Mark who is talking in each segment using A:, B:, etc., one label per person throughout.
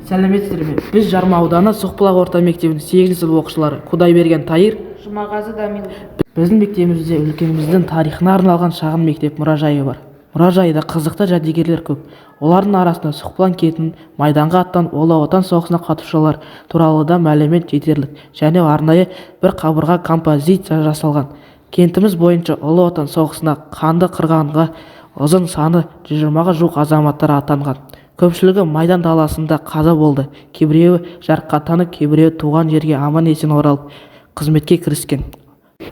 A: Сәлеметсіздер ме? Біз Жарма ауданы Соқпылақ орта мектебінің 8 сынып оқушылары Құдайберген Тайыр,
B: Жұмағазы Дамил.
A: біздің мектебімізде өлкеміздің тарихына арналған шағын мектеп мұражайы бар. Мұражайда қызықты жәдігерлер көп. Олардың арасында Соқпылақ кетінің майданға аттанып Ұлы Отан соғысына қатысушылар туралы да мәлімет жетерлік және арнайы бір қабырға композиция жасалған. Кентіміз бойынша Ұлы Отан соғысына қанды қырғынға ұзын саны 120-ға жуық азаматтар аттанған. Көпшілігі майдан даласында қаза болды. Кейбіреуі жарақаттанып, кейбіреуі туған жерге аман-есен оралып қызметке кіріскен.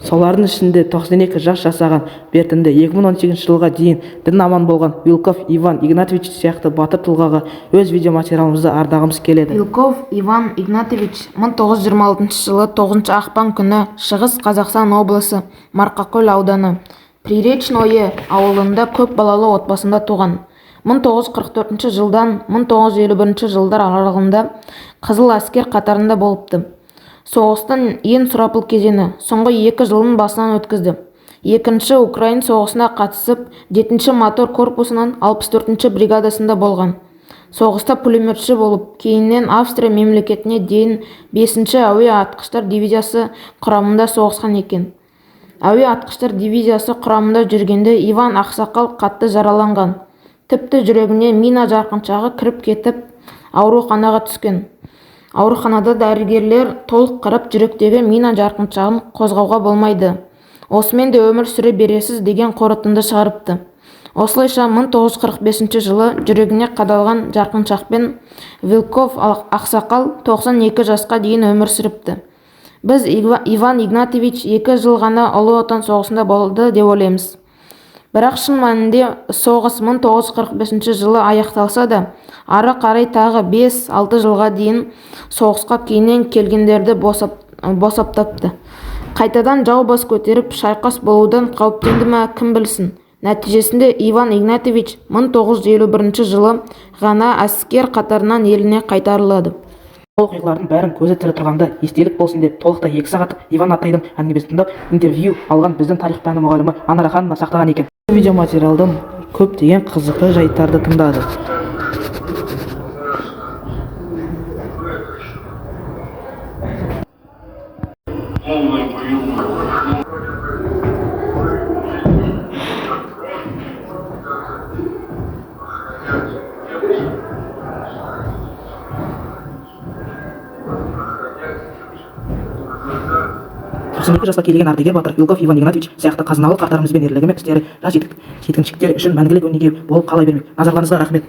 A: Солардың ішінде 92 жас жасаған бертінде 2018 жылға дейін дін аман болған Вилков Иван Игнатьевич сияқты батыр тұлғаға өз видеоматериалымызды ардағымыз келеді.
B: Вилков Иван Игнатьевич 1926 жылы 9 ақпан күні Шығыс Қазақстан облысы Марқакөл ауданы Приречное ауылында көп балалы отбасында туған. 1944 жылдан 1951 жылдар аралығында Қызыл әскер қатарында болыпты. Соғыстың ең сұрапыл кезеңі соңғы 2 жылын басынан өткізді. Екінші Украин соғысына қатысып, 7-ші мотор корпусының 64-ші бригадасында болған. Соғыста пулеметші болып, кейіннен Австрия мемлекетіне дейін 5-ші әуе атқыштар дивизиясы құрамында соғысқан екен. Әуе атқыштар дивизиясы құрамында жүргенде Иван Ақсақал қатты жараланған. Тіпті жүрегіне мина жарқыншағы кіріп кетіп, ауруханаға түскен. Ауруханада дәрігерлер толық қарап жүректегі мина жарқыншағын қозғауға болмайды. Осымен де өмір сүре бересіз деген қорытынды шығарыпты. Осылайша 1945 жылы жүрегіне қадалған жарқыншақпен Вилков Ақсақал 92 жасқа дейін өмір сүріпті. Біз Иван Игнатьевич 2 жыл ғана Ұлы Отан соғысында болды деп ойлаймыз. Бірақ шын мәнінде соғыс 1945 жылы аяқталса да, ары қарай тағы 5-6 жылға дейін соғысқа кейіннен келгендерді босаптапты. Қайтадан жау бас көтеріп шайқас болудан қауіптенді ме кім білсін. Нәтижесінде Иван Игнатьевич 1951 жылы ғана әскер қатарынан еліне қайтарылады.
A: Бұл оқиғалардың бәрін көзі тірі тұрғанда естелік болсын деп толықтай 2 сағат Иван Атайдың әңгімесін тыңдап, интервью алған біздің тарих пәні мұғалімі Анара ханым сақтаған екен. Видеоматериалдан көптеген қызықты жайттарды тыңдады. Тоқсан жасқа келген ардагер батыр Вилков Иван Игнатьевич сияқты қазыналы қарттарымызбен ерлігі мен істері жас жеткіншектер үшін мәңгілік өнеге болып қала бермек. Назарларыңызға рахмет.